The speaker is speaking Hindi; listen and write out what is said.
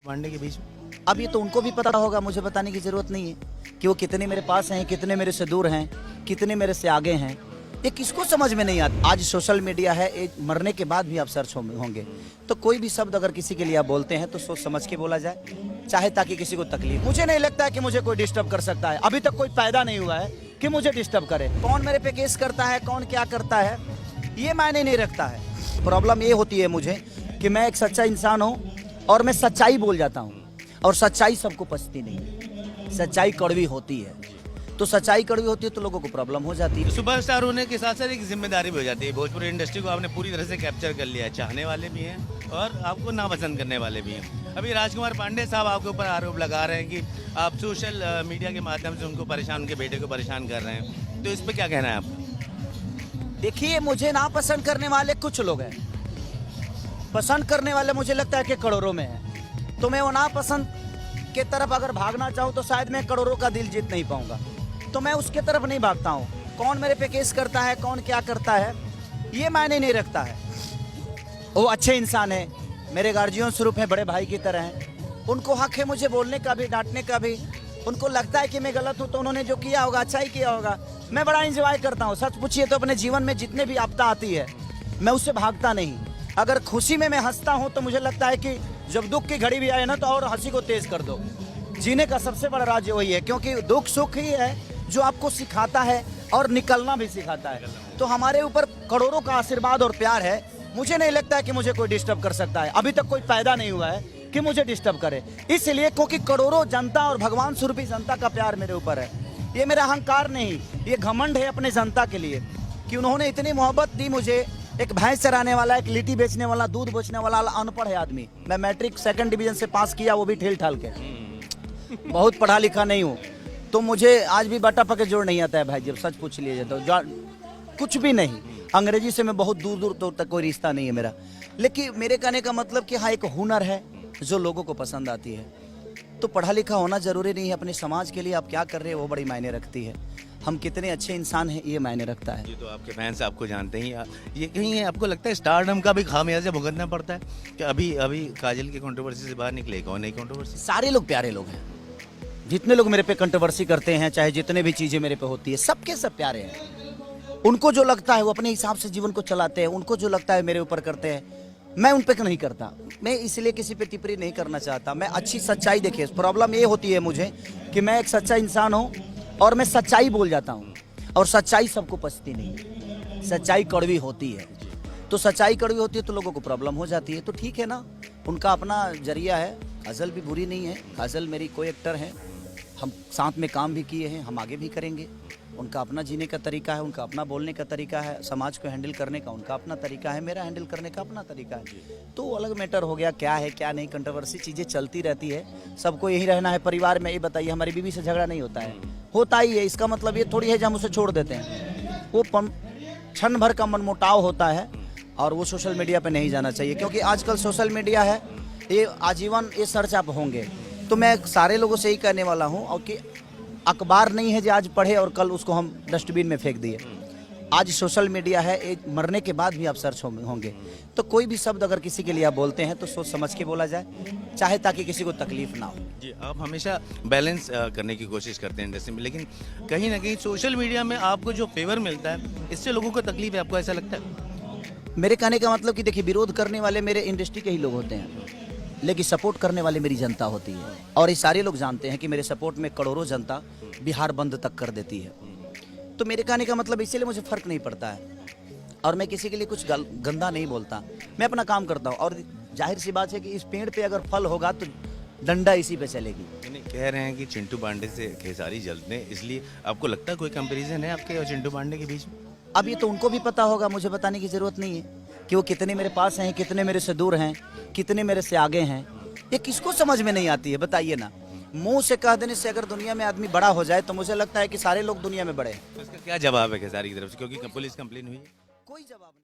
पांडे के बीच में। अब ये तो उनको भी पता होगा, मुझे बताने की जरूरत नहीं है कि वो कितने मेरे पास हैं, कितने मेरे से दूर हैं, कितने मेरे से आगे हैं। ये किसको समझ में नहीं आता। आज सोशल मीडिया है, एक मरने के बाद भी आप सर्च होंगे, तो कोई भी शब्द अगर किसी के लिए आप बोलते हैं तो सोच समझ के बोला जाए, चाहे ताकि किसी को तकलीफ। मुझे नहीं लगता है कि मुझे कोई डिस्टर्ब कर सकता है। अभी तक कोई पैदा नहीं हुआ है कि मुझे डिस्टर्ब करे। कौन मेरे पे केस करता है, कौन क्या करता है, ये मायने नहीं रखता है। प्रॉब्लम ये होती है मुझे कि मैं एक सच्चा इंसान हूँ और मैं सच्चाई बोल जाता हूँ, और सच्चाई सबको पचती नहीं है। सच्चाई कड़वी होती है, तो सच्चाई कड़वी होती है तो लोगों को प्रॉब्लम हो जाती है। सुपरस्टार होने के साथ साथ एक जिम्मेदारी भी हो जाती है। भोजपुरी इंडस्ट्री को आपने पूरी तरह से कैप्चर कर लिया है। चाहने वाले भी हैं और आपको नापसंद करने वाले भी हैं। अभी राजकुमार पांडे साहब आपके ऊपर आरोप लगा रहे हैं कि आप सोशल मीडिया के माध्यम से उनको परेशान, उनके बेटे को परेशान कर रहे हैं, तो इस पर क्या कहना है आपका? देखिए, मुझे नापसंद करने वाले कुछ लोग हैं, पसंद करने वाले मुझे लगता है कि करोड़ों में है। तो मैं वो नापसंद के तरफ अगर भागना चाहूँ तो शायद मैं करोड़ों का दिल जीत नहीं पाऊंगा, तो मैं उसके तरफ नहीं भागता हूँ। कौन मेरे पे केस करता है, कौन क्या करता है, ये मायने नहीं रखता है। वो अच्छे इंसान है, मेरे गार्जियन स्वरूप है, बड़े भाई की तरह हैं। उनको हक है मुझे बोलने का भी, डांटने का भी। उनको लगता है कि मैं गलत हूँ तो उन्होंने जो किया होगा अच्छा ही किया होगा। मैं बड़ा एंजॉय करता हूँ। सच पूछिए तो अपने जीवन में जितने भी आपदा आती है मैं उससे भागता नहीं। अगर खुशी में मैं हंसता हूँ तो मुझे लगता है कि जब दुख की घड़ी भी आए ना तो और हंसी को तेज कर दो। जीने का सबसे बड़ा राज वही है, क्योंकि दुख सुख ही है जो आपको सिखाता है और निकलना भी सिखाता है। तो हमारे ऊपर करोड़ों का आशीर्वाद और प्यार है। मुझे नहीं लगता है कि मुझे कोई डिस्टर्ब कर सकता है। अभी तक कोई पैदा नहीं हुआ है कि मुझे डिस्टर्ब करे, इसलिए क्योंकि करोड़ों जनता और भगवान स्वरूपी जनता का प्यार मेरे ऊपर है। ये मेरा अहंकार नहीं, ये घमंड है अपने जनता के लिए कि उन्होंने इतनी मोहब्बत दी मुझे। एक भैंस चराने वाला, एक लिट्टी बेचने वाला, दूध बेचने वाला अनपढ़ है आदमी। मैं मैट्रिक 2nd डिवीजन से पास किया, वो भी ठेल ठाल के। बहुत पढ़ा लिखा नहीं हूँ, तो मुझे आज भी बाटा पके जोड़ नहीं आता है भाई। जब सच पूछ लीजिए तो कुछ भी नहीं। अंग्रेजी से मैं बहुत दूर दूर तक कोई रिश्ता नहीं है मेरा। लेकिन मेरे कहने का मतलब कि हाँ, एक हुनर है जो लोगों को पसंद आती है। तो पढ़ा लिखा होना जरूरी नहीं है। अपने समाज के लिए आप क्या कर रहे हैं वो बड़ी मायने रखती है। हम कितने अच्छे इंसान हैं ये मायने रखता है। ये तो आपके फैंस आपको जानते ही। ये कहीं आपको लगता है स्टारडम का भी खामियाजा भुगतना पड़ता है कि अभी काजल की कंट्रोवर्सी से बाहर निकले? कौन है कंट्रोवर्सी? सारे लोग प्यारे लोग हैं। जितने लोग मेरे पे कंट्रोवर्सी करते हैं, चाहे जितने भी चीजें मेरे पे होती है, सबके सब प्यारे हैं। उनको जो लगता है वो अपने हिसाब से जीवन को चलाते हैं। उनको जो लगता है मेरे ऊपर करते हैं, मैं उन पे नहीं करता। मैं इसलिए किसी पे टिप्पणी नहीं करना चाहता। मैं अच्छी सच्चाई देखिए। प्रॉब्लम ये होती है मुझे कि मैं एक सच्चा इंसान हूँ और मैं सच्चाई बोल जाता हूँ, और सच्चाई सबको पचती नहीं। सच्चाई कड़वी होती है, तो सच्चाई कड़वी होती है तो लोगों को प्रॉब्लम हो जाती है। तो ठीक है ना, उनका अपना जरिया है। काजल भी बुरी नहीं है। काजल मेरी कोई एक्टर है, हम साथ में काम भी किए हैं, हम आगे भी करेंगे। उनका अपना जीने का तरीका है, उनका अपना बोलने का तरीका है, समाज को हैंडल करने का उनका अपना तरीका है, मेरा हैंडल करने का अपना तरीका है। तो अलग मैटर हो गया। क्या है क्या नहीं, कंट्रोवर्सी चीज़ें चलती रहती है। सबको यही रहना है परिवार में। ये बताइए, हमारी बीवी से झगड़ा नहीं होता है? होता ही है। इसका मतलब ये थोड़ी है कि हम उसे छोड़ देते हैं। वो क्षण भर का मनमुटाव होता है और वो सोशल मीडिया पे नहीं जाना चाहिए, क्योंकि आजकल सोशल मीडिया है, ये आजीवन ये सर्च आप होंगे। तो मैं सारे लोगों से ही कहने वाला हूँ और कि अखबार नहीं है जो आज पढ़े और कल उसको हम डस्टबिन में फेंक दिए। आज सोशल मीडिया है, एक मरने के बाद भी आप सर्च होंगे, तो कोई भी शब्द अगर किसी के लिए आप बोलते हैं तो सोच समझ के बोला जाए, चाहे ताकि किसी को तकलीफ ना हो। जी, आप हमेशा बैलेंस करने की कोशिश करते हैं इंडस्ट्री में, लेकिन कहीं ना कहीं सोशल मीडिया में आपको जो फेवर मिलता है इससे लोगों को तकलीफ है, आपको ऐसा लगता है? मेरे कहने का मतलब कि देखिए, विरोध करने वाले मेरे इंडस्ट्री के ही लोग होते हैं, लेकिन सपोर्ट करने वाले मेरी जनता होती है। और ये सारे लोग जानते हैं कि मेरे सपोर्ट में करोड़ों जनता बिहार बंद तक कर देती है। तो मेरे कहने का मतलब इसीलिए मुझे फर्क नहीं पड़ता है, और मैं किसी के लिए कुछ गंदा नहीं बोलता। मैं अपना काम करता हूँ, और जाहिर सी बात है कि इस पेड़ पे अगर फल होगा तो डंडा इसी पे चलेगी। कह रहे हैं कि चिंटू पांडे से खेसारी जलते हैं, इसलिए आपको लगता है कोई कंपैरिजन है आपके और चिंटू पांडे के बीच में? अब ये तो उनको भी पता होगा, मुझे बताने की जरूरत नहीं है कि वो कितने मेरे पास हैं, कितने मेरे से दूर हैं, कितने मेरे से आगे हैं। ये किसको समझ में नहीं आती है, बताइए ना। मुंह से कह देने से अगर दुनिया में आदमी बड़ा हो जाए तो मुझे लगता है कि सारे लोग दुनिया में बड़े हैं। तो इसका क्या जवाब है खेसारी की तरफ से, क्योंकि पुलिस कंप्लेन हुई है? कोई जवाब नहीं।